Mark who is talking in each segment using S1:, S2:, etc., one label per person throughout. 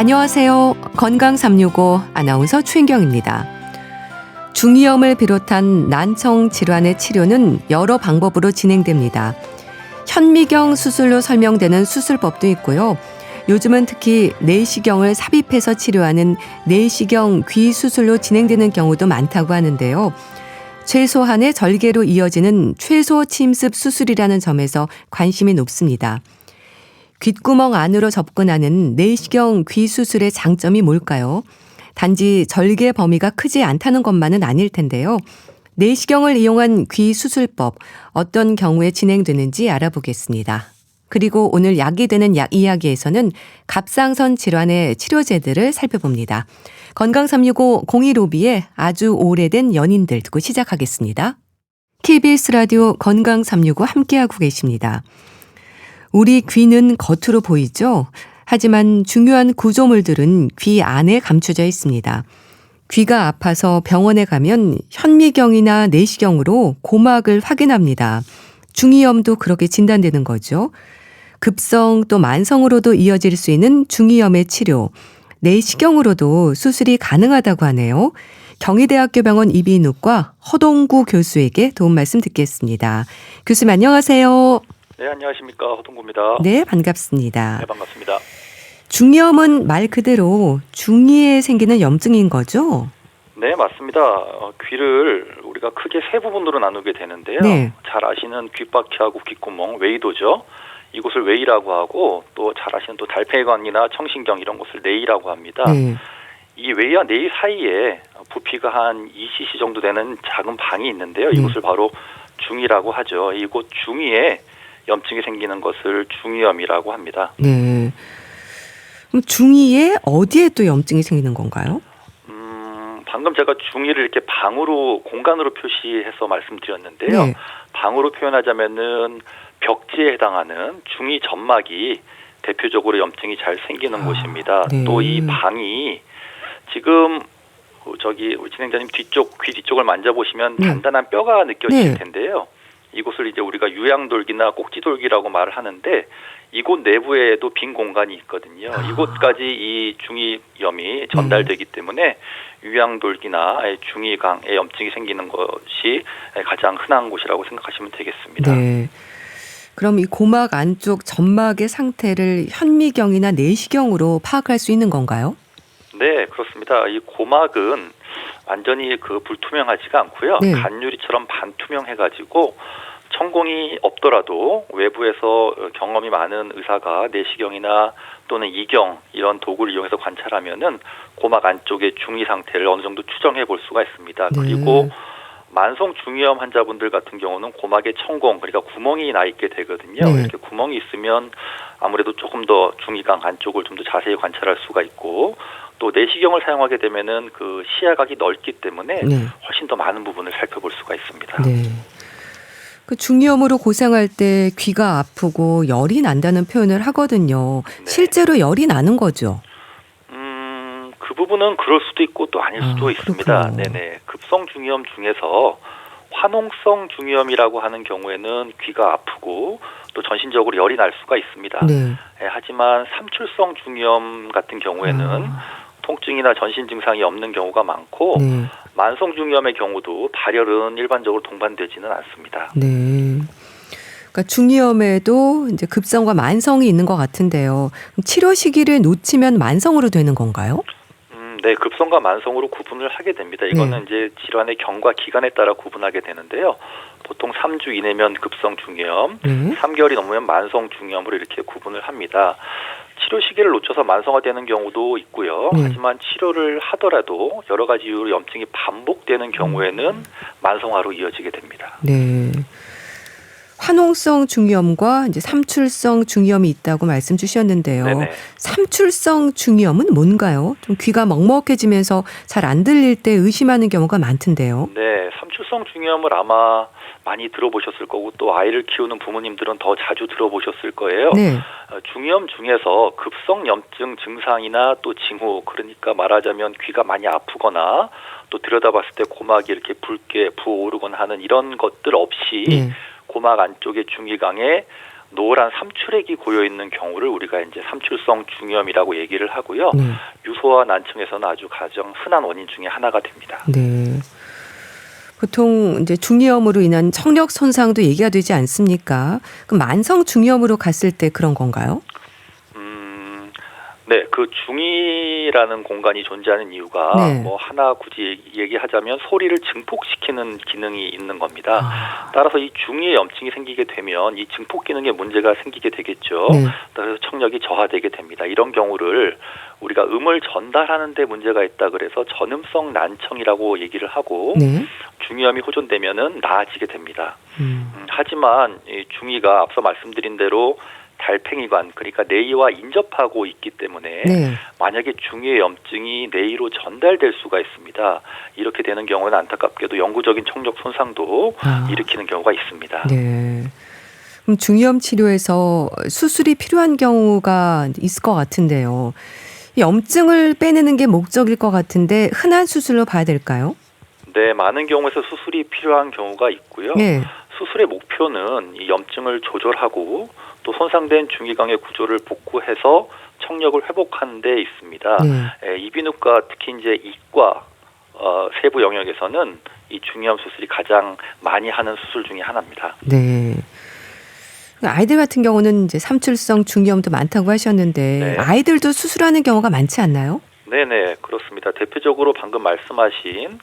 S1: 안녕하세요. 건강 365 아나운서 최인경입니다. 중이염을 비롯한 난청 질환의 치료는 여러 방법으로 진행됩니다. 현미경 수술로 설명되는 수술법도 있고요. 요즘은 특히 내시경을 삽입해서 치료하는 내시경 귀 수술로 진행되는 경우도 많다고 하는데요. 최소한의 절개로 이어지는 최소 침습 수술이라는 점에서 관심이 높습니다. 귓구멍 안으로 접근하는 내시경 귀 수술의 장점이 뭘까요? 단지 절개 범위가 크지 않다는 것만은 아닐 텐데요. 내시경을 이용한 귀 수술법, 어떤 경우에 진행되는지 알아보겠습니다. 그리고 오늘 약이 되는 약 이야기에서는 갑상선 질환의 치료제들을 살펴봅니다. 건강 365 공일오비의 아주 오래된 연인들 듣고 시작하겠습니다. KBS 라디오 건강 365 함께하고 계십니다. 우리 귀는 겉으로 보이죠? 하지만 중요한 구조물들은 귀 안에 감춰져 있습니다. 귀가 아파서 병원에 가면 현미경이나 내시경으로 고막을 확인합니다. 중이염도 그렇게 진단되는 거죠. 급성 또 만성으로도 이어질 수 있는 중이염의 치료, 내시경으로도 수술이 가능하다고 하네요. 경희대학교 병원 이비인후과 허동구 교수에게 도움 말씀 듣겠습니다. 교수님 안녕하세요.
S2: 네, 안녕하십니까. 허동구입니다.
S1: 네, 반갑습니다.
S2: 네, 반갑습니다.
S1: 중이염은 말 그대로 중이에 생기는 염증인 거죠?
S2: 네, 맞습니다. 귀를 우리가 크게 세 부분으로 나누게 되는데요.
S1: 네.
S2: 잘 아시는 귓바퀴하고 귓구멍, 외이도죠. 이곳을 외이라고 하고 또 잘 아시는 또 달팽이관이나 청신경 이런 곳을 내이라고 합니다.
S1: 네.
S2: 이 외이와 내이 사이에 부피가 한 2cc 정도 되는 작은 방이 있는데요. 이곳을 바로 중이라고 하죠. 이곳 중이에 염증이 생기는 것을 중이염이라고 합니다.
S1: 네. 그럼 중이에 어디에 또 염증이 생기는 건가요?
S2: 방금 제가 중이를 이렇게 방으로 공간으로 표시해서 말씀드렸는데요.
S1: 네.
S2: 방으로 표현하자면은 벽지에 해당하는 중이 점막이 대표적으로 염증이 잘 생기는 곳입니다.
S1: 네.
S2: 또 이 방이 지금 저기 우리 진행자님 귀 뒤쪽을 만져보시면 단단한 뼈가 느껴질 텐데요. 이곳을 이제 우리가 유양돌기나 꼭지돌기라고 말을 하는데 이곳 내부에도 빈 공간이 있거든요. 이곳까지 이 중이염이 전달되기 때문에 유양돌기나 중이강에 염증이 생기는 것이 가장 흔한 곳이라고 생각하시면 되겠습니다.
S1: 네. 그럼 이 고막 안쪽 점막의 상태를 현미경이나 내시경으로 파악할 수 있는 건가요?
S2: 네, 그렇습니다. 이 고막은 완전히 불투명하지가 않고요.
S1: 네.
S2: 간유리처럼 반투명해가지고 천공이 없더라도 외부에서 경험이 많은 의사가 내시경이나 또는 이경 이런 도구를 이용해서 관찰하면은 고막 안쪽의 중이 상태를 어느 정도 추정해 볼 수가 있습니다.
S1: 네.
S2: 그리고 만성 중이염 환자분들 같은 경우는 고막에 천공, 그러니까 구멍이 나 있게 되거든요.
S1: 네.
S2: 이렇게 구멍이 있으면 아무래도 조금 더 중이강 안쪽을 좀 더 자세히 관찰할 수가 있고 또 내시경을 사용하게 되면은 시야각이 넓기 때문에 훨씬 더 많은 부분을 살펴볼 수가 있습니다.
S1: 네. 그 중이염으로 고생할 때 귀가 아프고 열이 난다는 표현을 하거든요.
S2: 네.
S1: 실제로 열이 나는 거죠?
S2: 그 부분은 그럴 수도 있고 또 아닐 수도 있습니다.
S1: 그렇군요.
S2: 네네. 급성 중이염 중에서 화농성 중이염이라고 하는 경우에는 귀가 아프고 또 전신적으로 열이 날 수가 있습니다.
S1: 네.
S2: 하지만 삼출성 중이염 같은 경우에는 통증이나 전신 증상이 없는 경우가 많고
S1: 네.
S2: 만성 중이염의 경우도 발열은 일반적으로 동반되지는 않습니다.
S1: 네. 그러니까 중이염에도 이제 급성과 만성이 있는 것 같은데요. 그럼 치료 시기를 놓치면 만성으로 되는 건가요?
S2: 네, 급성과 만성으로 구분을 하게 됩니다. 이거는 이제 질환의 경과 기간에 따라 구분하게 되는데요. 보통 3주 이내면 급성 중이염, 3개월이 넘으면 만성 중이염으로 이렇게 구분을 합니다. 치료 시기를 놓쳐서 만성화되는 경우도 있고요. 하지만 치료를 하더라도 여러 가지 이유로 염증이 반복되는 경우에는 만성화로 이어지게 됩니다.
S1: 네. 화농성 중이염과 이제 삼출성 중이염이 있다고 말씀 주셨는데요.
S2: 네네.
S1: 삼출성 중이염은 뭔가요? 좀 귀가 먹먹해지면서 잘 안 들릴 때 의심하는 경우가 많던데요.
S2: 네, 삼출성 중이염을 아마 많이 들어보셨을 거고 또 아이를 키우는 부모님들은 더 자주 들어보셨을 거예요.
S1: 네.
S2: 중이염 중에서 급성 염증 증상이나 또 징후, 그러니까 말하자면 귀가 많이 아프거나 또 들여다봤을 때 고막이 이렇게 붉게 부어오르거나 하는 이런 것들 없이 고막 안쪽의 중이강에 노란 삼출액이 고여 있는 경우를 우리가 이제 삼출성 중이염이라고 얘기를 하고요.
S1: 네.
S2: 유소와 난청에서는 아주 가장 흔한 원인 중에 하나가 됩니다.
S1: 네. 보통 이제 중이염으로 인한 청력 손상도 얘기가 되지 않습니까? 그럼 만성 중이염으로 갔을 때 그런 건가요?
S2: 네, 그 중이라는 공간이 존재하는 이유가
S1: 네.
S2: 뭐 하나 굳이 얘기하자면 소리를 증폭시키는 기능이 있는 겁니다.
S1: 아,
S2: 따라서 이 중이에 염증이 생기게 되면 이 증폭 기능에 문제가 생기게 되겠죠.
S1: 네.
S2: 그래서 청력이 저하되게 됩니다. 이런 경우를 우리가 음을 전달하는 데 문제가 있다 그래서 전음성 난청이라고 얘기를 하고
S1: 네.
S2: 중이염이 호전되면은 나아지게 됩니다. 하지만 이 중이가 앞서 말씀드린 대로 달팽이관, 그러니까 뇌와 인접하고 있기 때문에
S1: 네.
S2: 만약에 중이의 염증이 뇌로 전달될 수가 있습니다. 이렇게 되는 경우는 안타깝게도 영구적인 청력 손상도 일으키는 경우가 있습니다.
S1: 네. 그럼 중이염 치료에서 수술이 필요한 경우가 있을 것 같은데요. 이 염증을 빼내는 게 목적일 것 같은데 흔한 수술로 봐야 될까요?
S2: 네, 많은 경우에서 수술이 필요한 경우가 있고요.
S1: 네.
S2: 수술의 목표는 이 염증을 조절하고 또 손상된 중이강의 구조를 복구해서 청력을 회복하는 데 있습니다.
S1: 네.
S2: 이비인후과 특히 이제 이과 세부 영역에서는 이 중이염 수술이 가장 많이 하는 수술 중에 하나입니다.
S1: 네. 아이들 같은 경우는 이제 삼출성 중이염도 많다고 하셨는데
S2: 네.
S1: 아이들도 수술하는 경우가 많지 않나요?
S2: 네네, 그렇습니다. 대표적으로 방금 말씀하신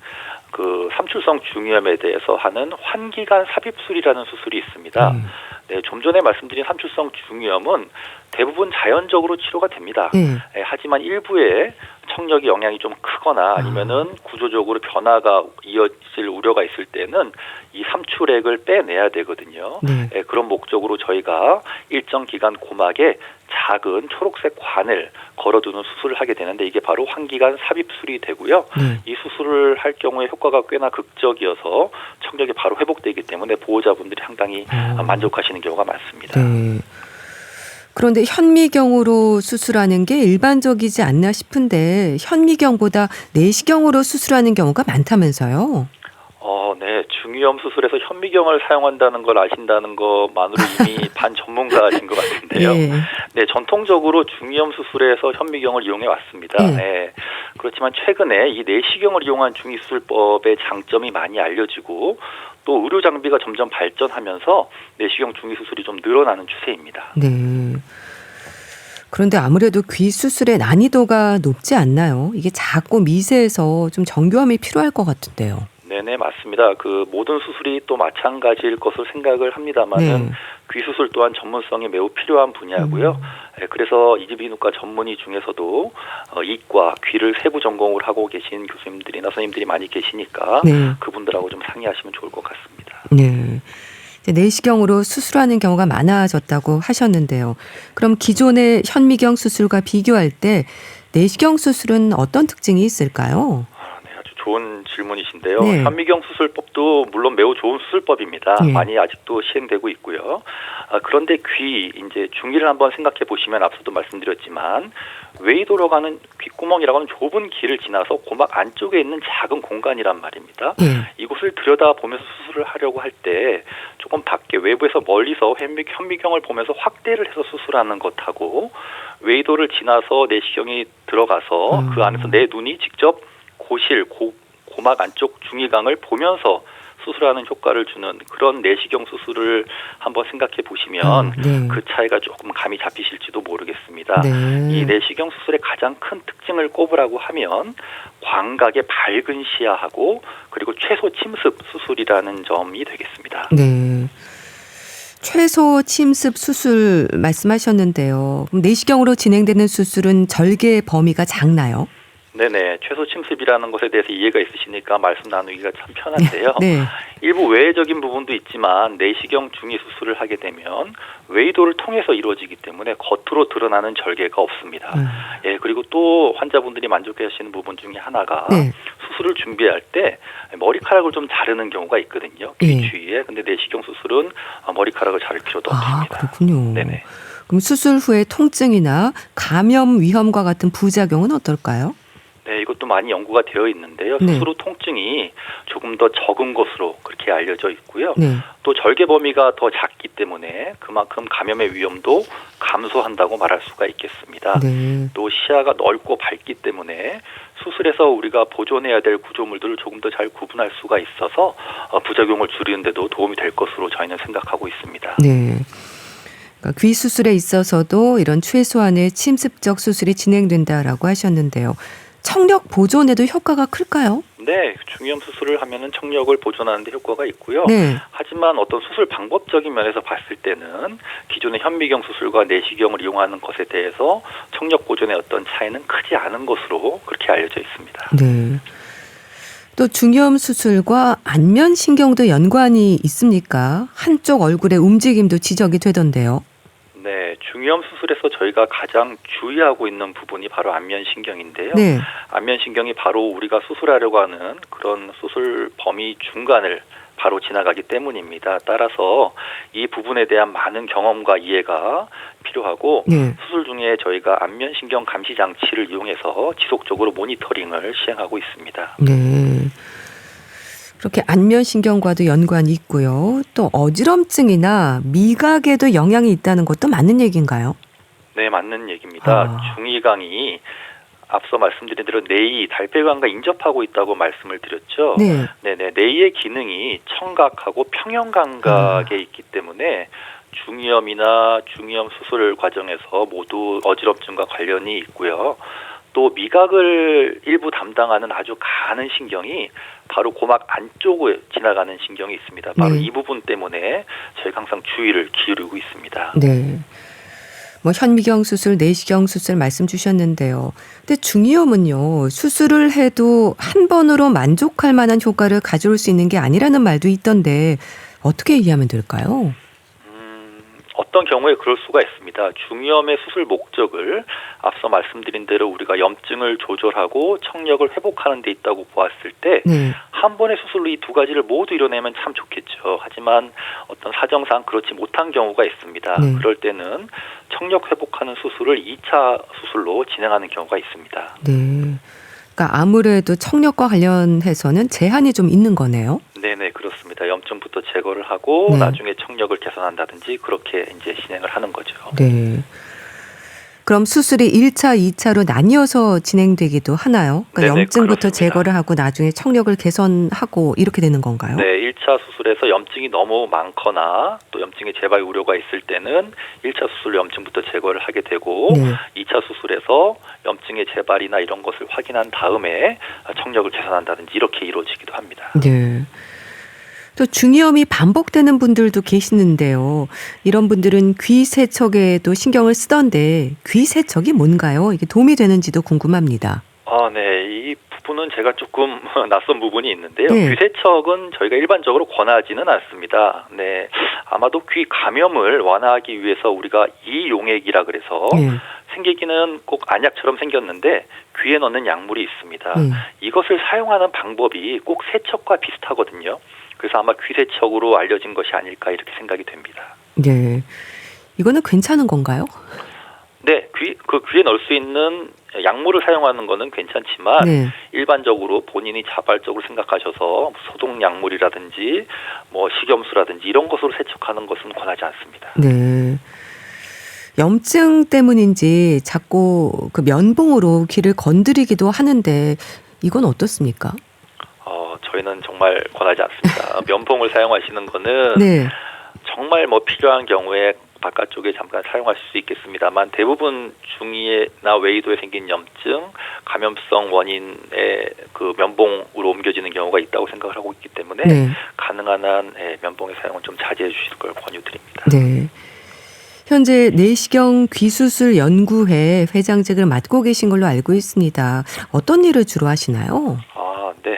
S2: 그 삼출성 중이염에 대해서 하는 환기관 삽입술이라는 수술이 있습니다. 네, 좀 전에 말씀드린 삼출성 중이염은 대부분 자연적으로 치료가 됩니다.
S1: 네.
S2: 하지만 일부에 청력의 영향이 좀 크거나 아니면은 구조적으로 변화가 이어질 우려가 있을 때는 이 삼출액을 빼내야 되거든요.
S1: 네.
S2: 그런 목적으로 저희가 일정 기간 고막에 작은 초록색 관을 걸어두는 수술을 하게 되는데 이게 바로 환기관 삽입술이 되고요. 이 수술을 할 경우에 효과가 꽤나 극적이어서 청력이 바로 회복되기 때문에 보호자분들이 상당히 만족하시는 경우가 많습니다.
S1: 네. 그런데 현미경으로 수술하는 게 일반적이지 않나 싶은데 현미경보다 내시경으로 수술하는 경우가 많다면서요?
S2: 네. 중이염 수술에서 현미경을 사용한다는 걸 아신다는 것만으로 이미 반전문가신 것 같은데요.
S1: 네.
S2: 네, 전통적으로 중이염 수술에서 현미경을 이용해 왔습니다.
S1: 네.
S2: 네. 그렇지만 최근에 이 내시경을 이용한 중이수술법의 장점이 많이 알려지고 또 의료 장비가 점점 발전하면서 내시경 중이수술이 좀 늘어나는 추세입니다.
S1: 네. 그런데 아무래도 귀 수술의 난이도가 높지 않나요? 이게 작고 미세해서 좀 정교함이 필요할 것 같은데요.
S2: 네네, 맞습니다. 그 모든 수술이 또 마찬가지일 것을 생각을 합니다만은
S1: 네.
S2: 귀 수술 또한 전문성이 매우 필요한 분야고요. 그래서 이비인후과 전문의 중에서도 이과, 귀를 세부 전공을 하고 계신 교수님들이나 선생님들이 많이 계시니까
S1: 네.
S2: 그분들하고 좀 상의하시면 좋을 것 같습니다.
S1: 네. 이제 내시경으로 수술하는 경우가 많아졌다고 하셨는데요. 그럼 기존의 현미경 수술과 비교할 때 내시경 수술은 어떤 특징이 있을까요?
S2: 네, 아주 좋은 질문이신데요.
S1: 네.
S2: 현미경 수술법도 물론 매우 좋은 수술법입니다.
S1: 네.
S2: 많이 아직도 시행되고 있고요. 그런데 귀, 이제 중이를 한번 생각해 보시면 앞서도 말씀드렸지만 외이도로 가는 귓구멍이라고 하는 좁은 길을 지나서 고막 안쪽에 있는 작은 공간이란 말입니다.
S1: 네.
S2: 이곳을 들여다보면서 수술을 하려고 할 때 조금 밖에 외부에서 멀리서 현미경을 보면서 확대를 해서 수술하는 것하고 외이도를 지나서 내시경이 들어가서 그 안에서 내 눈이 직접 고막 안쪽 중이강을 보면서 수술하는 효과를 주는 그런 내시경 수술을 한번 생각해 보시면
S1: 네.
S2: 그 차이가 조금 감이 잡히실지도 모르겠습니다.
S1: 네.
S2: 이 내시경 수술의 가장 큰 특징을 꼽으라고 하면 광각의 밝은 시야하고 그리고 최소 침습 수술이라는 점이 되겠습니다.
S1: 네. 최소 침습 수술 말씀하셨는데요. 그럼 내시경으로 진행되는 수술은 절개 범위가 작나요?
S2: 네네. 최소 침습이라는 것에 대해서 이해가 있으시니까 말씀 나누기가 참 편한데요.
S1: 네.
S2: 일부 외회적인 부분도 있지만 내시경 중이 수술을 하게 되면 외이도를 통해서 이루어지기 때문에 겉으로 드러나는 절개가 없습니다. 예, 그리고 또 환자분들이 만족해하시는 부분 중에 하나가
S1: 네.
S2: 수술을 준비할 때 머리카락을 좀 자르는 경우가 있거든요. 귀 주위에. 근데 내시경 수술은 머리카락을 자를 필요도 없습니다.
S1: 그렇군요.
S2: 네네.
S1: 그럼 수술 후에 통증이나 감염 위험과 같은 부작용은 어떨까요?
S2: 네, 이것도 많이 연구가 되어 있는데요.
S1: 네.
S2: 수술 후 통증이 조금 더 적은 것으로 그렇게 알려져 있고요.
S1: 네.
S2: 또 절개 범위가 더 작기 때문에 그만큼 감염의 위험도 감소한다고 말할 수가 있겠습니다.
S1: 네.
S2: 또 시야가 넓고 밝기 때문에 수술에서 우리가 보존해야 될 구조물들을 조금 더 잘 구분할 수가 있어서 부작용을 줄이는 데도 도움이 될 것으로 저희는 생각하고 있습니다.
S1: 네. 그러니까 귀 수술에 있어서도 이런 최소한의 침습적 수술이 진행된다라고 하셨는데요. 청력 보존에도 효과가 클까요?
S2: 네, 중이염 수술을 하면은 청력을 보존하는 데 효과가 있고요.
S1: 네.
S2: 하지만 어떤 수술 방법적인 면에서 봤을 때는 기존의 현미경 수술과 내시경을 이용하는 것에 대해서 청력 보존의 어떤 차이는 크지 않은 것으로 그렇게 알려져 있습니다.
S1: 네. 또 중이염 수술과 안면 신경도 연관이 있습니까? 한쪽 얼굴의 움직임도 지적이 되던데요.
S2: 네, 중이염 수술에서 저희가 가장 주의하고 있는 부분이 바로 안면신경인데요.
S1: 네.
S2: 안면신경이 바로 우리가 수술하려고 하는 그런 수술 범위 중간을 바로 지나가기 때문입니다. 따라서 이 부분에 대한 많은 경험과 이해가 필요하고
S1: 네.
S2: 수술 중에 저희가 안면신경 감시 장치를 이용해서 지속적으로 모니터링을 시행하고 있습니다.
S1: 네. 그렇게 안면 신경과도 연관이 있고요. 또 어지럼증이나 미각에도 영향이 있다는 것도 맞는 얘기인가요?
S2: 네, 맞는 얘기입니다. 중이강이 앞서 말씀드린 대로 뇌의 달팽이관과 인접하고 있다고 말씀을 드렸죠.
S1: 네.
S2: 네네, 뇌의 기능이 청각하고 평형감각에 있기 때문에 중이염이나 중이염 수술 과정에서 모두 어지럼증과 관련이 있고요. 또 미각을 일부 담당하는 아주 가는 신경이 바로 고막 안쪽을 지나가는 신경이 있습니다. 바로
S1: 네.
S2: 이 부분 때문에 저희가 항상 주의를 기울이고 있습니다.
S1: 네. 뭐 현미경 수술, 내시경 수술 말씀 주셨는데요. 근데 중이염은요, 수술을 해도 한 번으로 만족할 만한 효과를 가져올 수 있는 게 아니라는 말도 있던데 어떻게 이해하면 될까요?
S2: 어떤 경우에 그럴 수가 있습니다. 중이염의 수술 목적을 앞서 말씀드린 대로 우리가 염증을 조절하고 청력을 회복하는 데 있다고 보았을 때
S1: 네.
S2: 한 번의 수술로 이 두 가지를 모두 이뤄내면 참 좋겠죠. 하지만 어떤 사정상 그렇지 못한 경우가 있습니다.
S1: 네.
S2: 그럴 때는 청력 회복하는 수술을 2차 수술로 진행하는 경우가 있습니다.
S1: 네. 그러니까 아무래도 청력과 관련해서는 제한이 좀 있는 거네요.
S2: 네네, 그렇습니다. 염증부터 제거를 하고
S1: 네.
S2: 나중에 청력을 개선한다든지 그렇게 이제 진행을 하는 거죠.
S1: 네. 그럼 수술이 1차, 2차로 나뉘어서 진행되기도 하나요? 그러니까
S2: 네네,
S1: 염증부터
S2: 그렇습니다.
S1: 제거를 하고 나중에 청력을 개선하고 이렇게 되는 건가요?
S2: 네, 1차 수술에서 염증이 너무 많거나 또 염증의 재발 우려가 있을 때는 1차 수술 염증부터 제거를 하게 되고
S1: 네.
S2: 2차 수술에서 염증의 재발이나 이런 것을 확인한 다음에 청력을 개선한다든지 이렇게 이루어지기도 합니다.
S1: 네. 또 중이염이 반복되는 분들도 계시는데요. 이런 분들은 귀 세척에도 신경을 쓰던데 귀 세척이 뭔가요? 이게 도움이 되는지도 궁금합니다.
S2: 네, 이 부분은 제가 조금 낯선 부분이 있는데요.
S1: 네.
S2: 귀 세척은 저희가 일반적으로 권하지는 않습니다. 네, 아마도 귀 감염을 완화하기 위해서 우리가 이용액이라 그래서
S1: 네.
S2: 생기기는 꼭 안약처럼 생겼는데 귀에 넣는 약물이 있습니다.
S1: 네.
S2: 이것을 사용하는 방법이 꼭 세척과 비슷하거든요. 그래서 아마 귀 세척으로 알려진 것이 아닐까 이렇게 생각이 됩니다.
S1: 네. 이거는 괜찮은 건가요?
S2: 네, 귀에 넣을 수 있는 약물을 사용하는 거는 괜찮지만
S1: 네.
S2: 일반적으로 본인이 자발적으로 생각하셔서 소독 약물이라든지 뭐 식염수라든지 이런 것으로 세척하는 것은 권하지 않습니다.
S1: 네. 염증 때문인지 자꾸 그 면봉으로 귀를 건드리기도 하는데 이건 어떻습니까?
S2: 저희는 정말 권하지 않습니다. 면봉을 사용하시는 거는
S1: 네.
S2: 정말 뭐 필요한 경우에 바깥쪽에 잠깐 사용하실 수 있겠습니다만 대부분 중이나 외이도에 생긴 염증, 감염성 원인의 그 면봉으로 옮겨지는 경우가 있다고 생각을 하고 있기 때문에
S1: 네.
S2: 가능한 한 면봉의 사용은 좀 자제해 주실 걸 권유드립니다.
S1: 네. 현재 내시경 귀수술 연구회 회장직을 맡고 계신 걸로 알고 있습니다. 어떤 일을 주로 하시나요?
S2: 네.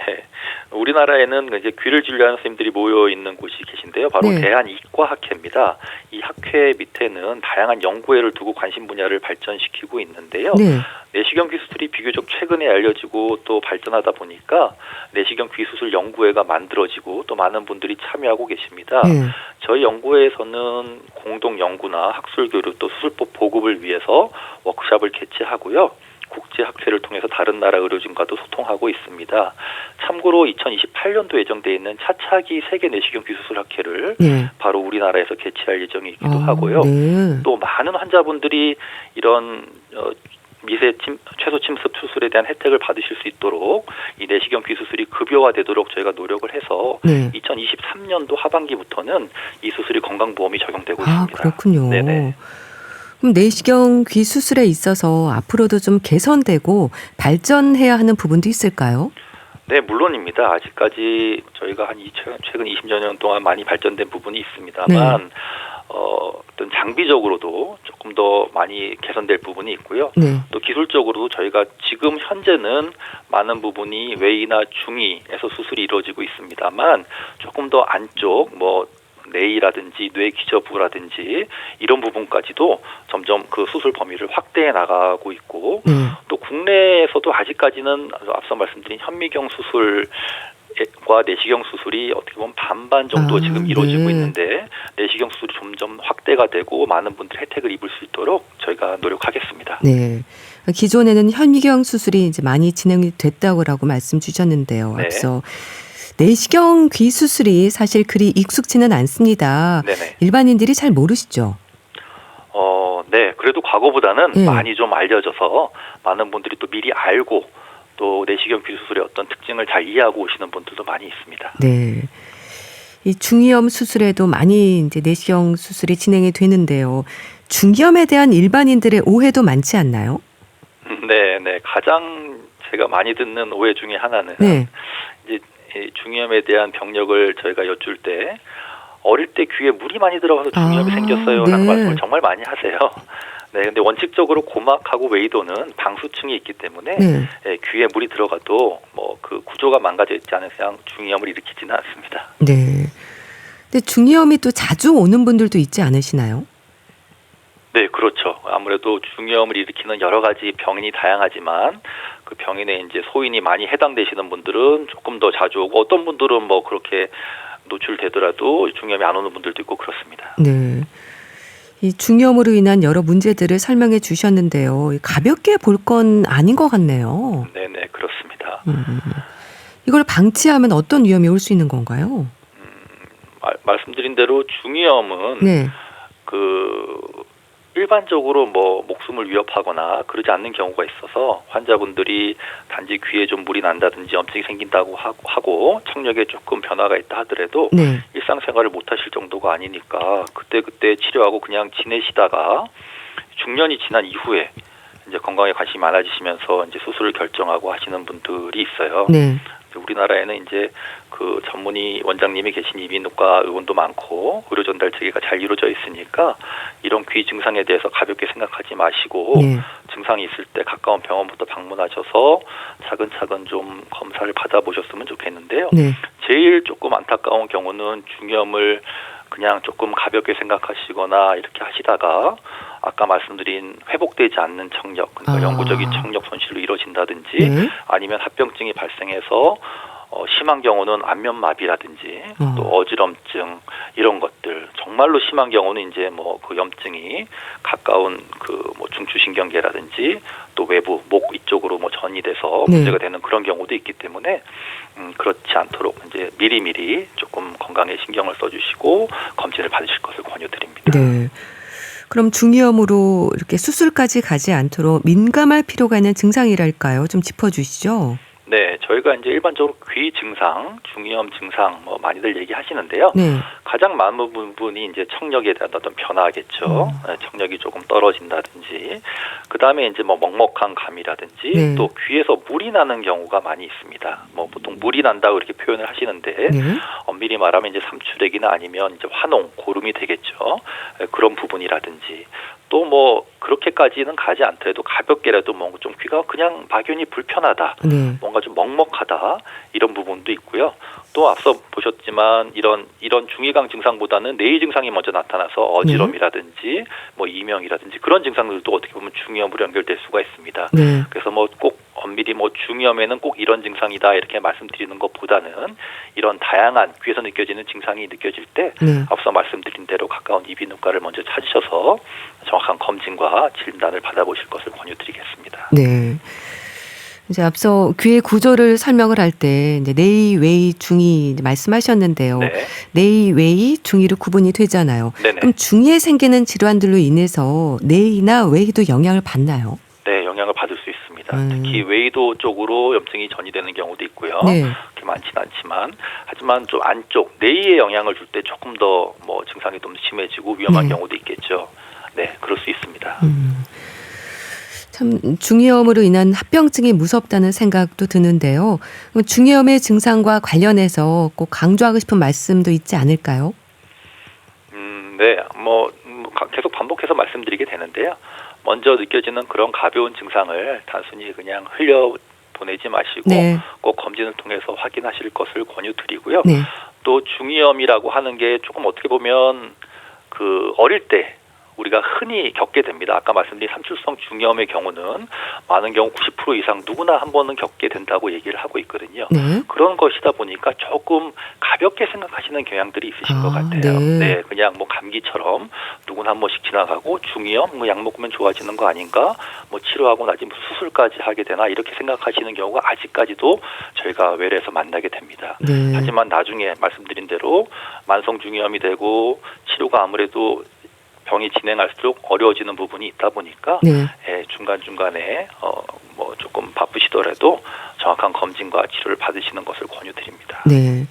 S2: 우리나라에는 이제 귀를 진료하는 선생님들이 모여 있는 곳이 계신데요. 바로
S1: 네.
S2: 대한이과학회입니다. 이 학회 밑에는 다양한 연구회를 두고 관심 분야를 발전시키고 있는데요.
S1: 네.
S2: 내시경 귀수술이 비교적 최근에 알려지고 또 발전하다 보니까 내시경 귀수술 연구회가 만들어지고 또 많은 분들이 참여하고 계십니다.
S1: 네.
S2: 저희 연구회에서는 공동 연구나 학술 교류 또 수술법 보급을 위해서 워크숍을 개최하고요. 국제학회를 통해서 다른 나라 의료진과도 소통하고 있습니다. 참고로 2028년도 예정돼 있는 차차기 세계 내시경 귀수술 학회를
S1: 네.
S2: 바로 우리나라에서 개최할 예정이기도 하고요.
S1: 네.
S2: 또 많은 환자분들이 이런 최소 침습 수술에 대한 혜택을 받으실 수 있도록 이 내시경 귀수술이 급여화되도록 저희가 노력을 해서
S1: 네.
S2: 2023년도 하반기부터는 이 수술이 건강보험이 적용되고 있습니다.
S1: 그렇군요.
S2: 네네.
S1: 그럼 내시경 귀수술에 있어서 앞으로도 좀 개선되고 발전해야 하는 부분도 있을까요?
S2: 네, 물론입니다. 아직까지 저희가 최근 20여 년 동안 많이 발전된 부분이 있습니다만 어떤 장비적으로도 조금 더 많이 개선될 부분이 있고요.
S1: 네.
S2: 또 기술적으로도 저희가 지금 현재는 많은 부분이 외이나 중이에서 수술이 이루어지고 있습니다만 조금 더 안쪽 뇌이라든지 뇌 기저부라든지 이런 부분까지도 점점 그 수술 범위를 확대해 나가고 있고 또 국내에서도 아직까지는 앞서 말씀드린 현미경 수술과 내시경 수술이 어떻게 보면 반반 정도 지금 이루어지고 있는데 내시경 수술이 점점 확대가 되고 많은 분들이 혜택을 입을 수 있도록 저희가 노력하겠습니다.
S1: 네. 기존에는 현미경 수술이 이제 많이 진행이 됐다고 말씀 주셨는데요.
S2: 네.
S1: 앞서 내시경 귀 수술이 사실 그리 익숙지는 않습니다.
S2: 네네.
S1: 일반인들이 잘 모르시죠?
S2: 네. 그래도 과거보다는
S1: 네.
S2: 많이 좀 알려져서 많은 분들이 또 미리 알고 또 내시경 귀 수술의 어떤 특징을 잘 이해하고 오시는 분들도 많이 있습니다.
S1: 네. 이 중이염 수술에도 많이 이제 내시경 수술이 진행이 되는데요. 중이염에 대한 일반인들의 오해도 많지 않나요?
S2: 네. 가장 제가 많이 듣는 오해 중에 하나는
S1: 네.
S2: 이제 중이염에 대한 병력을 저희가 여쭐 때 어릴 때 귀에 물이 많이 들어가서 중이염이 생겼어요라는
S1: 네.
S2: 말씀을 정말 많이 하세요. 네, 근데 원칙적으로 고막하고 외이도는 방수층이 있기 때문에
S1: 네.
S2: 귀에 물이 들어가도 그 구조가 망가져 있지 않은 이상 중이염을 일으키지는 않습니다.
S1: 네. 근데 중이염이 또 자주 오는 분들도 있지 않으시나요?
S2: 네, 그렇죠. 아무래도 중이염을 일으키는 여러 가지 병인이 다양하지만 그 병인에 이제 소인이 많이 해당되시는 분들은 조금 더 자주 오고 어떤 분들은 그렇게 노출되더라도 중이염이 안 오는 분들도 있고 그렇습니다.
S1: 네. 이 중이염으로 인한 여러 문제들을 설명해 주셨는데요. 가볍게 볼 건 아닌 것 같네요.
S2: 네, 그렇습니다.
S1: 이걸 방치하면 어떤 위험이 올 수 있는 건가요?
S2: 말씀드린 대로 중이염은
S1: 네.
S2: 일반적으로 목숨을 위협하거나 그러지 않는 경우가 있어서 환자분들이 단지 귀에 좀 물이 난다든지 염증이 생긴다고 하고 청력에 조금 변화가 있다 하더라도
S1: 네.
S2: 일상생활을 못하실 정도가 아니니까 그때 치료하고 그냥 지내시다가 중년이 지난 이후에 이제 건강에 관심이 많아지시면서 이제 수술을 결정하고 하시는 분들이 있어요.
S1: 네.
S2: 우리나라에는 이제 그 전문의 원장님이 계신 이비인후과 의원도 많고 의료 전달 체계가 잘 이루어져 있으니까 이런 귀 증상에 대해서 가볍게 생각하지 마시고
S1: 네.
S2: 증상이 있을 때 가까운 병원부터 방문하셔서 차근차근 좀 검사를 받아보셨으면 좋겠는데요.
S1: 네.
S2: 제일 조금 안타까운 경우는 중이염을 그냥 조금 가볍게 생각하시거나 이렇게 하시다가 아까 말씀드린 회복되지 않는 청력, 그러니까 영구적인 청력 손실로 이루어진다든지
S1: 네.
S2: 아니면 합병증이 발생해서 심한 경우는 안면마비라든지 또 어지럼증 이런 것들 정말로 심한 경우는 이제 그 염증이 가까운 중추신경계라든지 또 외부 목 이쪽으로 전이 돼서
S1: 네.
S2: 문제가 되는 그런 경우도 있기 때문에 그렇지 않도록 이제 미리미리 조금 건강에 신경을 써주시고 검진을 받으실 것을 권유드립니다.
S1: 네. 그럼 중이염으로 이렇게 수술까지 가지 않도록 민감할 필요가 있는 증상이랄까요? 좀 짚어주시죠.
S2: 네, 저희가 이제 일반적으로 귀 증상, 중이염 증상 많이들 얘기하시는데요.
S1: 네.
S2: 가장 많은 부분이 이제 청력에 대한 어떤 변화겠죠. 청력이 조금 떨어진다든지, 그 다음에 이제 먹먹한 감이라든지,
S1: 네.
S2: 또 귀에서 물이 나는 경우가 많이 있습니다. 보통 물이 난다고 이렇게 표현을 하시는데,
S1: 네.
S2: 엄밀히 말하면 이제 삼출액이나 아니면 이제 환홍, 고름이 되겠죠. 그런 부분이라든지. 또 그렇게까지는 가지 않더라도 가볍게라도 뭔가 좀 귀가 그냥 막연히 불편하다,
S1: 네.
S2: 뭔가 좀 먹먹하다 이런 부분도 있고요. 또 앞서 보셨지만 이런 중이강 증상보다는 뇌의 증상이 먼저 나타나서 어지럼이라든지 이명이라든지 그런 증상들도 어떻게 보면 중이염으로 연결될 수가 있습니다.
S1: 네.
S2: 그래서 꼭 미리 뭐 중이염에는 꼭 이런 증상이다 이렇게 말씀드리는 것보다는 이런 다양한 귀에서 느껴지는 증상이 느껴질 때 앞서 말씀드린 대로 가까운 이비인후과를 먼저 찾으셔서 정확한 검진과 진단을 받아보실 것을 권유드리겠습니다.
S1: 네. 이제 앞서 귀의 구조를 설명을 할 때 이제 내의, 외의, 중의 말씀하셨는데요.
S2: 네.
S1: 내의, 외의, 중의로 구분이 되잖아요.
S2: 네네.
S1: 그럼 중의에 생기는 질환들로 인해서 내의나 외의도 영향을 받나요?
S2: 네, 영향을 받을 수 있습니다. 특히 외이도 쪽으로 염증이 전이되는 경우도 있고요.
S1: 네.
S2: 그렇게 많지는 않지만, 하지만 좀 안쪽 내의에 영향을 줄 때 조금 더 뭐 증상이 좀 심해지고 위험한 경우도 있겠죠. 네, 그럴 수 있습니다.
S1: 참 중이염으로 인한 합병증이 무섭다는 생각도 드는데요. 중이염의 증상과 관련해서 꼭 강조하고 싶은 말씀도 있지 않을까요?
S2: 네, 계속 반복해서 말씀드리게 되는데요. 먼저 느껴지는 그런 가벼운 증상을 단순히 그냥 흘려보내지 마시고
S1: 네.
S2: 꼭 검진을 통해서 확인하실 것을 권유드리고요.
S1: 네.
S2: 또 중이염이라고 하는 게 조금 어떻게 보면 어릴 때 우리가 흔히 겪게 됩니다. 아까 말씀드린 삼출성 중이염의 경우는 많은 경우 90% 이상 누구나 한 번은 겪게 된다고 얘기를 하고 있거든요.
S1: 네.
S2: 그런 것이다 보니까 조금 가볍게 생각하시는 경향들이 있으신 것 같아요. 네, 그냥 뭐 감기처럼 누구나 한 번씩 지나가고 중이염 약 먹으면 좋아지는 거 아닌가? 뭐 치료하고 나지 무슨 수술까지 하게 되나 이렇게 생각하시는 경우가 아직까지도 저희가 외래에서 만나게 됩니다.
S1: 네.
S2: 하지만 나중에 말씀드린 대로 만성 중이염이 되고 치료가 아무래도 병이 진행할수록 어려워지는 부분이 있다 보니까 중간중간에 조금 바쁘시더라도 정확한 검진과 치료를 받으시는 것을 권유드립니다.
S1: 네.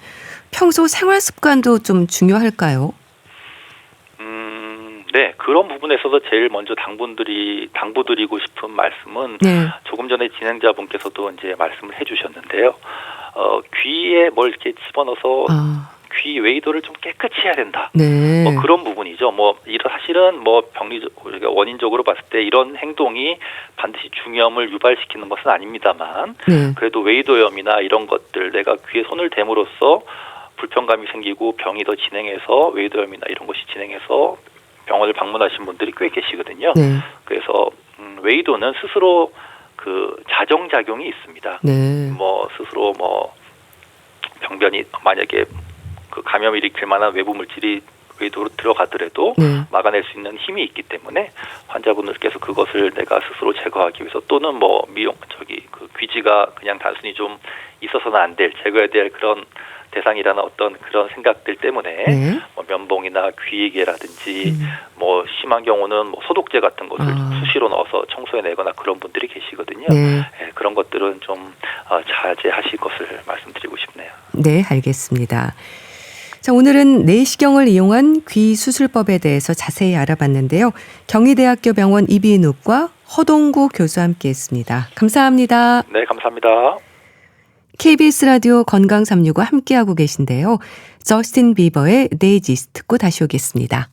S1: 평소 생활 습관도 좀 중요할까요?
S2: 네, 그런 부분에서도 제일 먼저 당부드리고 싶은 말씀은 조금 전에 진행자분께서도 이제 말씀을 해주셨는데요. 귀에 뭘 이렇게 집어넣어서 귀 외이도를 좀 깨끗이 해야 된다.
S1: 네.
S2: 뭐 그런 부분이죠. 사실은 우리가 원인적으로 봤을 때 이런 행동이 반드시 중이염을 유발시키는 것은 아닙니다만, 그래도 외이도염이나 이런 것들 내가 귀에 손을 댐으로써 불편감이 생기고 병이 더 진행해서 외이도염이나 이런 것이 진행해서 병원을 방문하신 분들이 꽤 계시거든요. 그래서 외이도는 스스로 자정작용이 있습니다. 스스로 병변이 만약에 감염을 일으킬 만한 외부 물질이 외도로 들어가더라도 막아낼 수 있는 힘이 있기 때문에 환자분들께서 그것을 내가 스스로 제거하기 위해서 또는 귀지가 그냥 단순히 좀 있어서는 안 될 제거해야 될 그런 대상이라는 어떤 그런 생각들 때문에 면봉이나 귀이개라든지 심한 경우는 소독제 같은 것을 수시로 넣어서 청소해내거나 그런 분들이 계시거든요. 그런 것들은 좀 자제하실 것을 말씀드리고 싶네요.
S1: 네, 알겠습니다. 자, 오늘은 내시경을 이용한 귀 수술법에 대해서 자세히 알아봤는데요. 경희대학교 병원 이비인후과 허동구 교수와 함께했습니다. 감사합니다.
S2: 네, 감사합니다.
S1: KBS 라디오 건강 365 함께하고 계신데요. 저스틴 비버의 데이지스 듣고 다시 오겠습니다.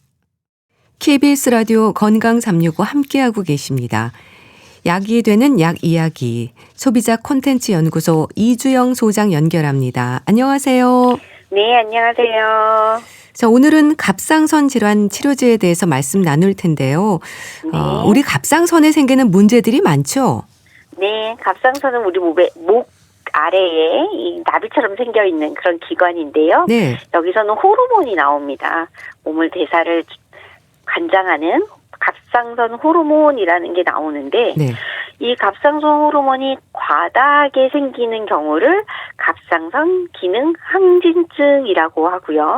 S1: KBS 라디오 건강 365 함께하고 계십니다. 약이 되는 약 이야기 소비자 콘텐츠 연구소 이주영 소장 연결합니다. 안녕하세요.
S3: 네, 안녕하세요.
S1: 자, 오늘은 갑상선 질환 치료제에 대해서 말씀 나눌 텐데요. 우리 갑상선에 생기는 문제들이 많죠?
S3: 네, 갑상선은 우리 목 아래에 이 나비처럼 생겨 있는 그런 기관인데요. 여기서는 호르몬이 나옵니다. 몸을 대사를 관장하는 갑상선 호르몬이라는 게 나오는데 이 갑상선 호르몬이 과다하게 생기는 경우를 갑상선 기능 항진증이라고 하고요.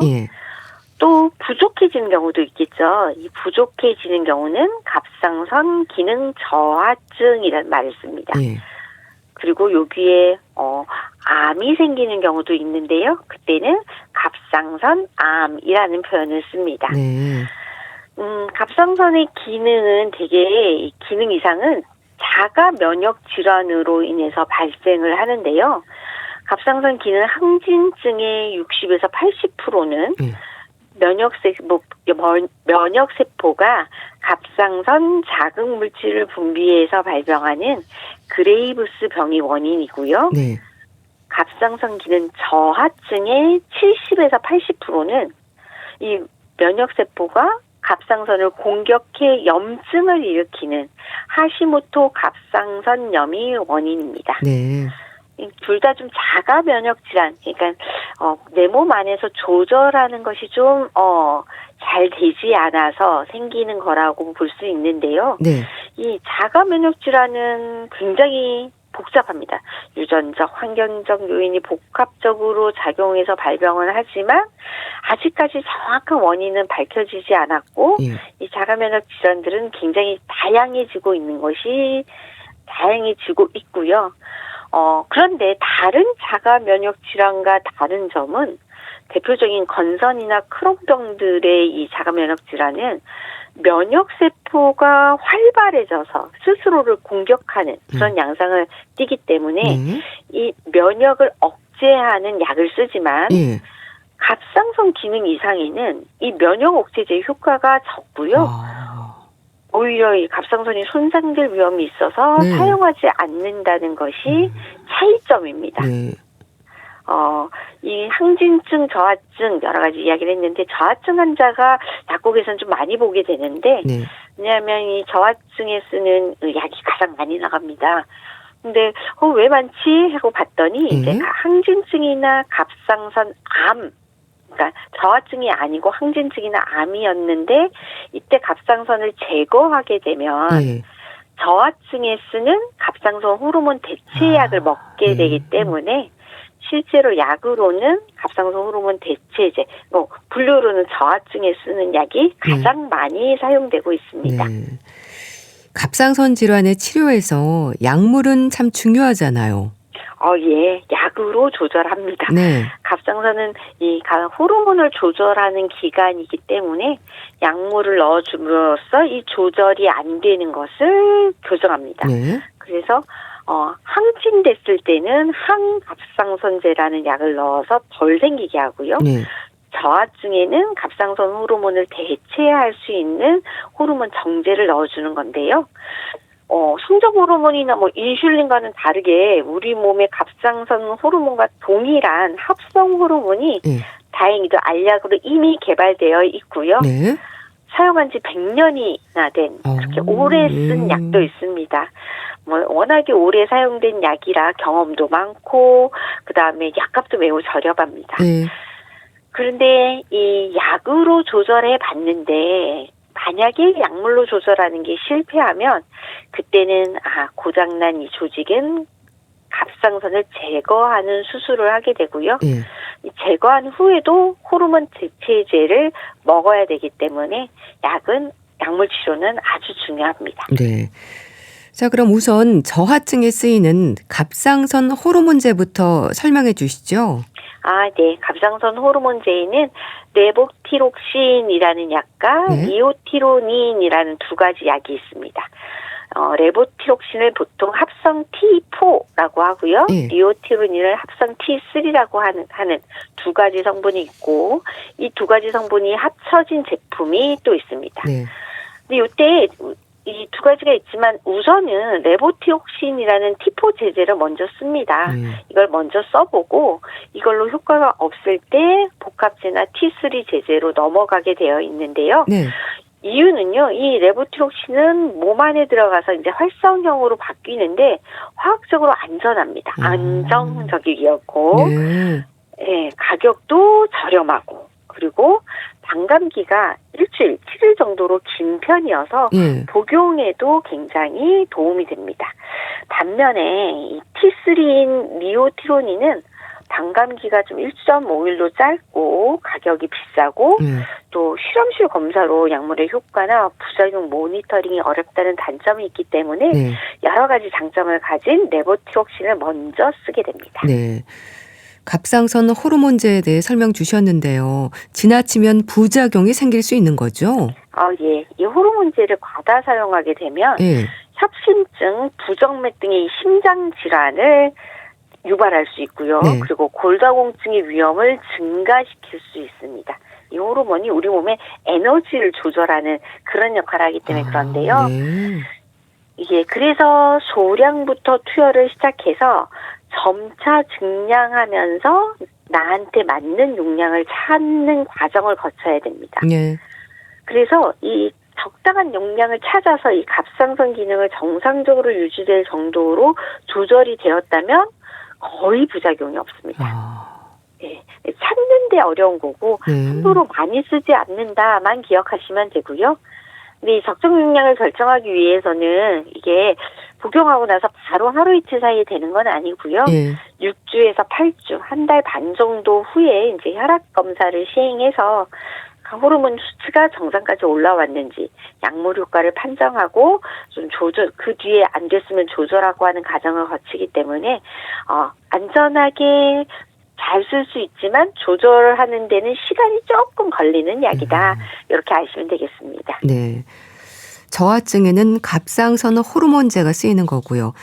S3: 또 부족해지는 경우도 있겠죠. 이 부족해지는 경우는 갑상선 기능 저하증이라는 말을 씁니다. 그리고 여기에 암이 생기는 경우도 있는데요. 그때는 갑상선 암이라는 표현을 씁니다. 갑상선의 기능은 이 기능 이상은 자가 면역 질환으로 인해서 발생을 하는데요. 갑상선 기능 항진증의 60에서 80%는 면역세포가 갑상선 자극 물질을 분비해서 발병하는 그레이브스 병이 원인이고요. 갑상선 기능 저하증의 70에서 80%는 이 면역세포가 갑상선을 공격해 염증을 일으키는 하시모토 갑상선염이 원인입니다.
S1: 네.
S3: 둘 다 좀 자가 면역 질환, 그러니까 내 몸 안에서 조절하는 것이 좀 잘 되지 않아서 생기는 거라고 볼 수 있는데요.
S1: 네.
S3: 이 자가 면역 질환은 굉장히 복잡합니다. 유전적, 환경적 요인이 복합적으로 작용해서 발병을 하지만 아직까지 정확한 원인은 밝혀지지 않았고
S1: 예.
S3: 이 자가 면역 질환들은 굉장히 다양해지고 있고요. 그런데 다른 자가 면역 질환과 다른 점은 대표적인 건선이나 크론병들의 이 자가 면역 질환은 면역 세포가 활발해져서 스스로를 공격하는 그런 양상을 띠기 때문에 이 면역을 억제하는 약을 쓰지만 갑상선 기능 이상에는 이 면역 억제제 효과가 적고요. 오히려 이 갑상선이 손상될 위험이 있어서 사용하지 않는다는 것이 차이점입니다. 이 항진증, 저하증 여러 가지 이야기를 했는데 저하증 환자가 약국에서는 좀 많이 보게 되는데 왜냐하면 이 저하증에 쓰는 약이 가장 많이 나갑니다. 근데 왜 많지? 하고 봤더니 이제 항진증이나 갑상선 암, 그러니까 저하증이 아니고 항진증이나 암이었는데 이때 갑상선을 제거하게 되면 저하증에 쓰는 갑상선 호르몬 대체약을 먹게 되기 때문에 실제로 약으로는 갑상선 호르몬 대체제, 분류로는 저하증에 쓰는 약이 가장 많이 사용되고 있습니다.
S1: 갑상선 질환의 치료에서 약물은 참 중요하잖아요.
S3: 예, 약으로 조절합니다. 갑상선은 이 호르몬을 조절하는 기관이기 때문에 약물을 넣어줌으로써 이 조절이 안 되는 것을 교정합니다. 그래서 항진됐을 때는 항갑상선제라는 약을 넣어서 덜 생기게 하고요. 저하증에는 갑상선 호르몬을 대체할 수 있는 호르몬 정제를 넣어주는 건데요. 성적 호르몬이나 인슐린과는 다르게 우리 몸의 갑상선 호르몬과 동일한 합성 호르몬이 다행히도 알약으로 이미 개발되어 있고요. 사용한 지 100년이나 된 그렇게 오래 쓴 약도 있습니다. 워낙에 오래 사용된 약이라 경험도 많고 그다음에 약값도 매우 저렴합니다. 그런데 이 약으로 조절해 봤는데 만약에 약물로 조절하는 게 실패하면 그때는 고장난 이 조직은 갑상선을 제거하는 수술을 하게 되고요. 이 제거한 후에도 호르몬 대체제를 먹어야 되기 때문에 약물 치료는 아주 중요합니다.
S1: 자, 그럼 우선 저하증에 쓰이는 갑상선 호르몬제부터 설명해 주시죠.
S3: 네. 갑상선 호르몬제에는 레보티록신이라는 약과 니오티로닌이라는 두 가지 약이 있습니다. 레보티록신을 보통 합성 T4라고 하고요. 니오티로닌을 합성 T3라고 하는 두 가지 성분이 있고 이 두 가지 성분이 합쳐진 제품이 또 있습니다. 근데 이때 이 두 가지가 있지만 우선은 레보티록신이라는 T4 제제를 먼저 씁니다. 이걸 먼저 써보고 이걸로 효과가 없을 때 복합제나 T3 제제로 넘어가게 되어 있는데요. 이유는요, 이 레보티록신은 몸 안에 들어가서 이제 활성형으로 바뀌는데 화학적으로 안전합니다. 안정적이었고, 가격도 저렴하고, 그리고 반감기가 일주일, 7일 정도로 긴 편이어서 복용에도 굉장히 도움이 됩니다. 반면에 이 T3인 니오티로닌은 반감기가 좀 1.5일로 짧고 가격이 비싸고 또 실험실 검사로 약물의 효과나 부작용 모니터링이 어렵다는 단점이 있기 때문에 여러 가지 장점을 가진 레보티록신을 먼저 쓰게 됩니다.
S1: 갑상선 호르몬제에 대해 설명 주셨는데요. 지나치면 부작용이 생길 수 있는 거죠?
S3: 예. 이 호르몬제를 과다 사용하게 되면 협심증, 부정맥 등의 심장 질환을 유발할 수 있고요. 그리고 골다공증의 위험을 증가시킬 수 있습니다. 이 호르몬이 우리 몸의 에너지를 조절하는 그런 역할을 하기 때문에 그런데요. 이게 그래서 소량부터 투여를 시작해서 점차 증량하면서 나한테 맞는 용량을 찾는 과정을 거쳐야 됩니다. 그래서 이 적당한 용량을 찾아서 이 갑상선 기능을 정상적으로 유지될 정도로 조절이 되었다면 거의 부작용이 없습니다. 네, 찾는데 어려운 거고 함부로 많이 쓰지 않는다만 기억하시면 되고요. 근데 이 적정 용량을 결정하기 위해서는 이게 복용하고 나서 바로 하루 이틀 사이에 되는 건 아니고요. 6주에서 8주, 한 달 반 정도 후에 이제 혈압 검사를 시행해서 호르몬 수치가 정상까지 올라왔는지 약물 효과를 판정하고 좀 그 뒤에 안 됐으면 조절하고 하는 과정을 거치기 때문에 안전하게 잘 쓸 수 있지만 조절하는 데는 시간이 조금 걸리는 약이다. 이렇게 아시면 되겠습니다.
S1: 네. 저하증에는 갑상선 호르몬제가 쓰이는 거고요.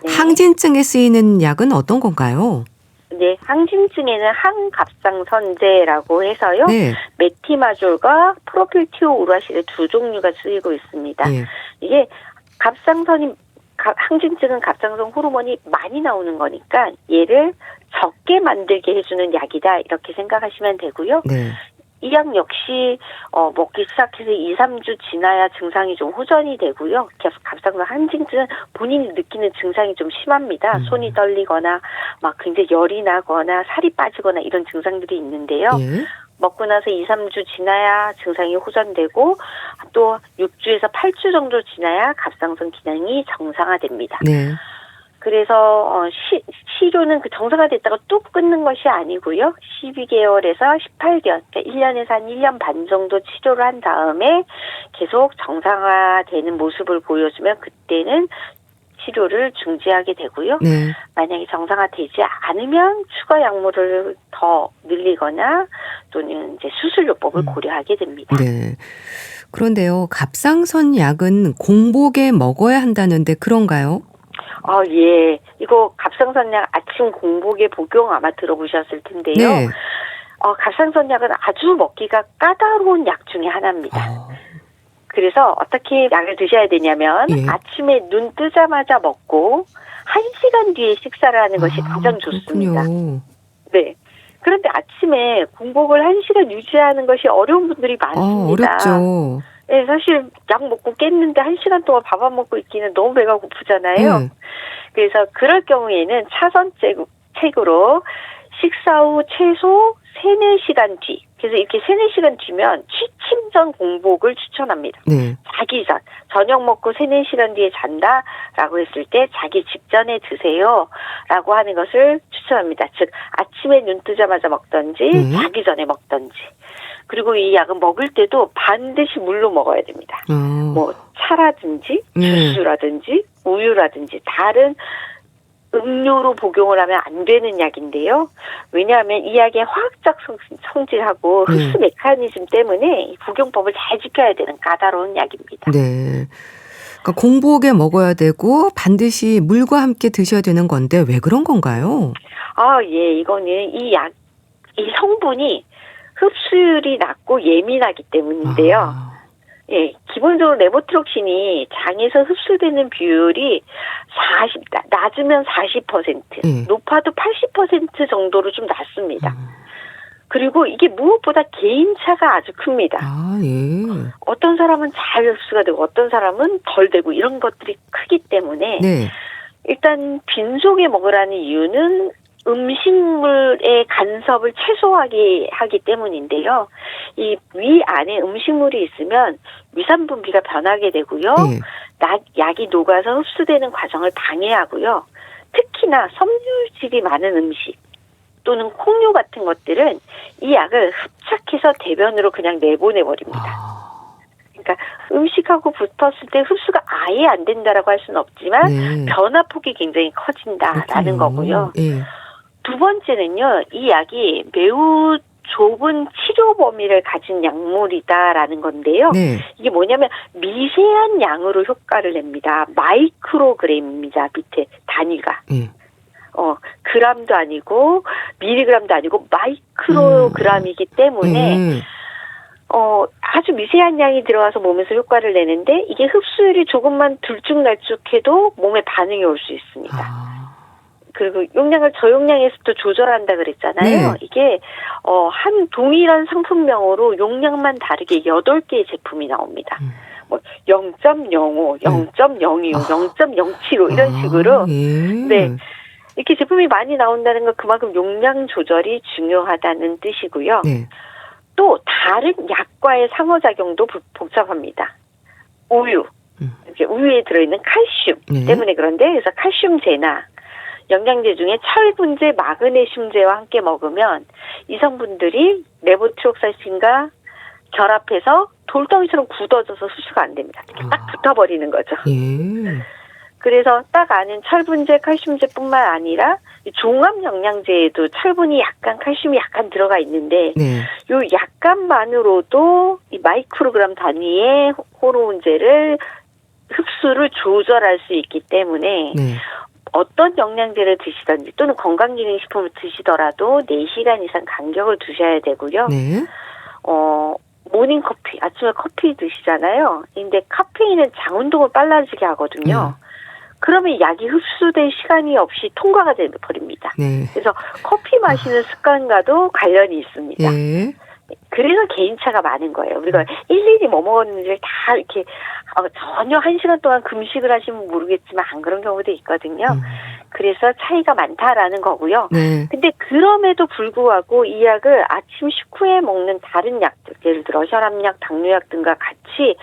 S3: 네.
S1: 항진증에 쓰이는 약은 어떤 건가요?
S3: 네, 항진증에는 항갑상선제라고 해서요.
S1: 네.
S3: 메티마졸과 프로필티오우라실의 두 종류가 쓰이고 있습니다.
S1: 네.
S3: 이게 항진증은 갑상선 호르몬이 많이 나오는 거니까 얘를 적게 만들게 해주는 약이다 이렇게 생각하시면 되고요.
S1: 네.
S3: 이 약 역시 먹기 시작해서 2, 3주 지나야 증상이 좀 호전이 되고요. 갑상선 항진증은 본인이 느끼는 증상이 좀 심합니다. 손이 떨리거나 막 굉장히 열이 나거나 살이 빠지거나 이런 증상들이 있는데요.
S1: 예.
S3: 먹고 나서 2, 3주 지나야 증상이 호전되고 또 6주에서 8주 정도 지나야 갑상선 기능이 정상화됩니다.
S1: 네.
S3: 그래서 치료는 그 정상화됐다가 뚝 끊는 것이 아니고요. 12개월에서 18개월, 그러니까 1년에서 한 1년 반 정도 치료를 한 다음에 계속 정상화되는 모습을 보여주면 그때는 치료를 중지하게 되고요.
S1: 네.
S3: 만약에 정상화되지 않으면 추가 약물을 더 늘리거나 또는 이제 수술요법을 고려하게 됩니다.
S1: 네. 그런데요, 갑상선 약은 공복에 먹어야 한다는데 그런가요?
S3: 예. 이거 갑상선약 아침 공복에 복용 아마 들어보셨을 텐데요.
S1: 네.
S3: 갑상선약은 아주 먹기가 까다로운 약 중에 하나입니다. 그래서 어떻게 약을 드셔야 되냐면 아침에 눈 뜨자마자 먹고 1시간 뒤에 식사를 하는 것이 가장 좋습니다.
S1: 그렇군요.
S3: 네. 그런데 아침에 공복을 1시간 유지하는 것이 어려운 분들이 많습니다.
S1: 어렵죠.
S3: 네, 사실 약 먹고 깼는데 1시간 동안 밥 안 먹고 있기는 너무 배가 고프잖아요. 그래서 그럴 경우에는 차선책으로 식사 후 최소 3, 4시간 뒤. 그래서 이렇게 3, 4시간 뒤면 취침 전 공복을 추천합니다.
S1: 네.
S3: 자기 전. 저녁 먹고 3, 4시간 뒤에 잔다라고 했을 때 자기 직전에 드세요. 라고 하는 것을 추천합니다. 즉 아침에 눈 뜨자마자 먹던지 자기 전에 먹던지. 그리고 이 약은 먹을 때도 반드시 물로 먹어야 됩니다. 뭐 차라든지 주스라든지 우유라든지 다른 음료로 복용을 하면 안 되는 약인데요. 왜냐하면 이 약의 화학적 성질하고 흡수 메커니즘 때문에 이 복용법을 잘 지켜야 되는 까다로운 약입니다.
S1: 네. 그러니까 공복에 먹어야 되고 반드시 물과 함께 드셔야 되는 건데 왜 그런 건가요?
S3: 예. 이거는 이 성분이 흡수율이 낮고 예민하기 때문인데요. 예, 기본적으로 레보트록신이 장에서 흡수되는 비율이 낮으면 40%, 높아도 80% 정도로 좀 낮습니다. 그리고 이게 무엇보다 개인차가 아주 큽니다.
S1: 예.
S3: 어떤 사람은 잘 흡수가 되고 어떤 사람은 덜 되고 이런 것들이 크기 때문에 일단 빈속에 먹으라는 이유는 음식물의 간섭을 최소화하게 하기 때문인데요. 이 위 안에 음식물이 있으면 위산 분비가 변하게 되고요. 약이 녹아서 흡수되는 과정을 방해하고요. 특히나 섬유질이 많은 음식 또는 콩류 같은 것들은 이 약을 흡착해서 대변으로 그냥 내보내버립니다. 그러니까 음식하고 붙었을 때 흡수가 아예 안 된다라고 할 수는 없지만 변화폭이 굉장히 커진다라는 거고요. 두 번째는요, 이 약이 매우 좁은 치료 범위를 가진 약물이다라는 건데요. 이게 뭐냐면 미세한 양으로 효과를 냅니다. 마이크로그램입니다. 밑에 단위가. 그람도 아니고 미리그램도 아니고 마이크로그램이기 때문에 아주 미세한 양이 들어와서 몸에서 효과를 내는데 이게 흡수율이 조금만 들쭉날쭉해도 몸에 반응이 올 수 있습니다. 그리고 용량을 저용량에서도 조절한다 그랬잖아요.
S1: 네.
S3: 이게 한 동일한 상품명으로 용량만 다르게 8개의 제품이 나옵니다. 뭐 0.05, 0.025, 0.075 이런 식으로
S1: 예.
S3: 네. 이렇게 제품이 많이 나온다는 건 그만큼 용량 조절이 중요하다는 뜻이고요.
S1: 네.
S3: 또 다른 약과의 상호작용도 복잡합니다. 우유, 이제 우유에 들어있는 칼슘
S1: 네.
S3: 때문에 그런데 그래서 칼슘제나 영양제 중에 철분제, 마그네슘제와 함께 먹으면 이 성분들이 레보티록사신과 결합해서 돌덩이처럼 굳어져서 흡수가 안 됩니다. 딱 붙어버리는 거죠.
S1: 예.
S3: 그래서 딱 아는 철분제, 칼슘제뿐만 아니라 종합 영양제에도 철분이 약간, 칼슘이 약간 들어가 있는데
S1: 네.
S3: 요 약간만으로도 이 마이크로그램 단위의 호르몬제를 흡수를 조절할 수 있기 때문에
S1: 네.
S3: 어떤 영양제를 드시든지 또는 건강기능식품을 드시더라도 4시간 이상 간격을 두셔야 되고요.
S1: 네.
S3: 모닝커피, 아침에 커피 드시잖아요. 근데 카페인은 장운동을 빨라지게 하거든요. 그러면 약이 흡수될 시간이 없이 통과가 되버립니다.
S1: 네.
S3: 그래서 커피 마시는 습관과도 관련이 있습니다.
S1: 예.
S3: 그래서 개인차가 많은 거예요. 우리가 일일이 뭐 먹었는지를 다 이렇게 전혀 1시간 동안 금식을 하시면 모르겠지만 안 그런 경우도 있거든요. 그래서 차이가 많다라는 거고요.
S1: 네.
S3: 근데 그럼에도 불구하고 이 약을 아침 식후에 먹는 다른 약들, 예를 들어 혈압약, 당뇨약 등과 같이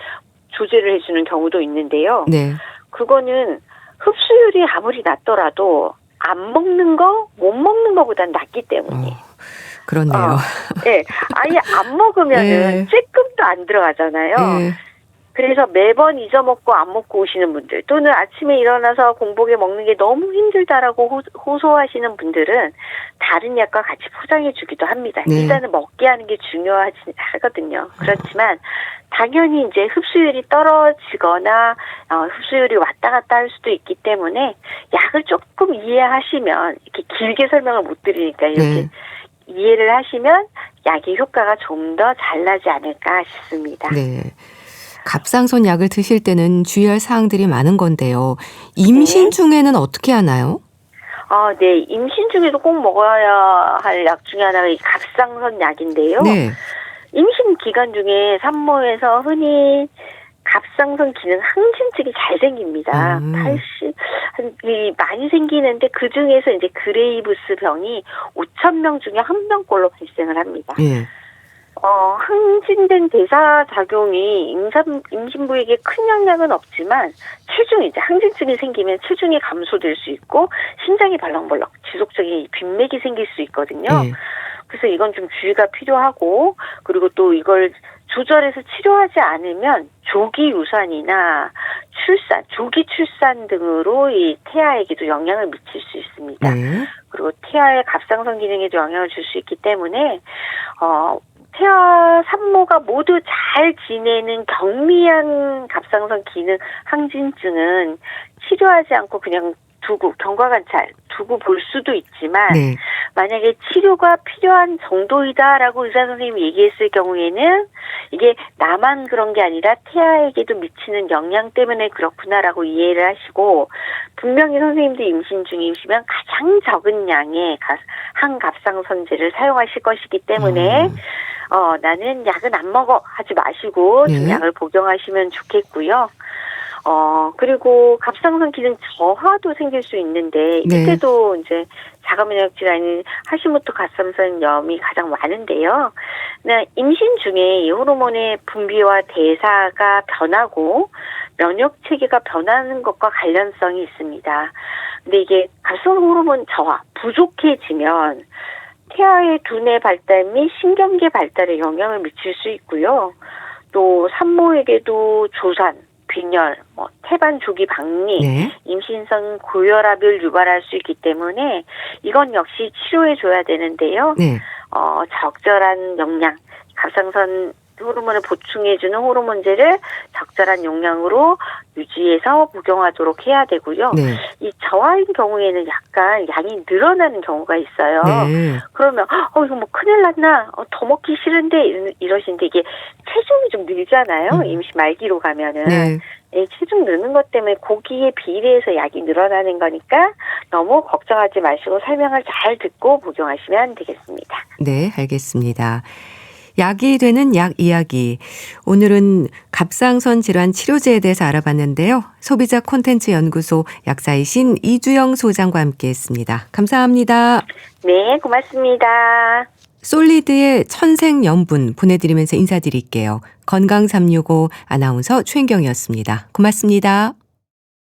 S3: 조제를 해주는 경우도 있는데요.
S1: 네.
S3: 그거는 흡수율이 아무리 낮더라도 안 먹는 거, 못 먹는 거보단 낫기 때문에.
S1: 그렇네요.
S3: 네, 아예 안 먹으면은
S1: 네.
S3: 쬐끔도 안 들어가잖아요.
S1: 네.
S3: 그래서 매번 잊어먹고 안 먹고 오시는 분들 또는 아침에 일어나서 공복에 먹는 게 너무 힘들다라고 호소하시는 분들은 다른 약과 같이 포장해 주기도 합니다.
S1: 네.
S3: 일단은 먹게 하는 게 중요하거든요. 그렇지만 당연히 이제 흡수율이 떨어지거나 흡수율이 왔다 갔다 할 수도 있기 때문에 약을 조금 이해하시면 이렇게 길게 설명을 못 드리니까 이렇게
S1: 네.
S3: 이해를 하시면 약의 효과가 좀 더 잘 나지 않을까 싶습니다.
S1: 네. 갑상선 약을 드실 때는 주의할 사항들이 많은 건데요. 임신 중에는 어떻게 하나요?
S3: 네. 임신 중에도 꼭 먹어야 할 약 중에 하나가 이 갑상선 약인데요.
S1: 네.
S3: 임신 기간 중에 산모에서 흔히 갑상선 기능 항진증이 잘 생깁니다. 많이 생기는데 그 중에서 이제 그레이브스 병이 5,000명 중에 1명꼴로 발생을 합니다.
S1: 예.
S3: 항진된 대사 작용이 임신부에게 큰 영향은 없지만 이제 항진증이 생기면 체중이 감소될 수 있고 심장이 벌렁벌렁 지속적인 빈맥이 생길 수 있거든요.
S1: 예.
S3: 그래서 이건 좀 주의가 필요하고 그리고 또 이걸 조절해서 치료하지 않으면 조기 유산이나 조기 출산 등으로 이 태아에게도 영향을 미칠 수 있습니다.
S1: 네.
S3: 그리고 태아의 갑상선 기능에도 영향을 줄 수 있기 때문에 태아 산모가 모두 잘 지내는 경미한 갑상선 기능 항진증은 치료하지 않고 그냥 경과관찰 두고 볼 수도 있지만
S1: 네.
S3: 만약에 치료가 필요한 정도이다라고 의사 선생님이 얘기했을 경우에는 이게 나만 그런 게 아니라 태아에게도 미치는 영향 때문에 그렇구나라고 이해를 하시고 분명히 선생님도 임신 중이시면 가장 적은 양의 항갑상선제를 사용하실 것이기 때문에 나는 약은 안 먹어 하지 마시고 좀
S1: 네.
S3: 약을 복용하시면 좋겠고요. 그리고 갑상선 기능 저하도 생길 수 있는데
S1: 네.
S3: 이때도 이제 자가면역 질환인 하시모토 갑상선염이 가장 많은데요. 임신 중에 이 호르몬의 분비와 대사가 변하고 면역 체계가 변하는 것과 관련성이 있습니다. 근데 이게 갑상선 호르몬 저하 부족해지면 태아의 두뇌 발달 및 신경계 발달에 영향을 미칠 수 있고요. 또 산모에게도 조산, 빈혈, 태반 조기 박리,
S1: 네.
S3: 임신성 고혈압을 유발할 수 있기 때문에 이건 역시 치료해 줘야 되는데요.
S1: 네.
S3: 적절한 영양, 갑상선 호르몬을 보충해주는 호르몬제를 적절한 용량으로 유지해서 복용하도록 해야 되고요.
S1: 네.
S3: 이 저하인 경우에는 약간 양이 늘어나는 경우가 있어요.
S1: 네.
S3: 그러면 이거 뭐 큰일 났나? 더 먹기 싫은데 이러시는데 이게 체중이 좀 늘잖아요. 임시 말기로 가면은.
S1: 네.
S3: 이 체중 느는 것 때문에 고기에 비례해서 약이 늘어나는 거니까 너무 걱정하지 마시고 설명을 잘 듣고 복용하시면 되겠습니다.
S1: 네, 알겠습니다. 약이 되는 약 이야기. 오늘은 갑상선 질환 치료제에 대해서 알아봤는데요. 소비자 콘텐츠 연구소 약사이신 이주영 소장과 함께했습니다. 감사합니다.
S3: 네, 고맙습니다.
S1: 솔리드의 천생연분 보내드리면서 인사드릴게요. 건강365 아나운서 최인경이었습니다. 고맙습니다.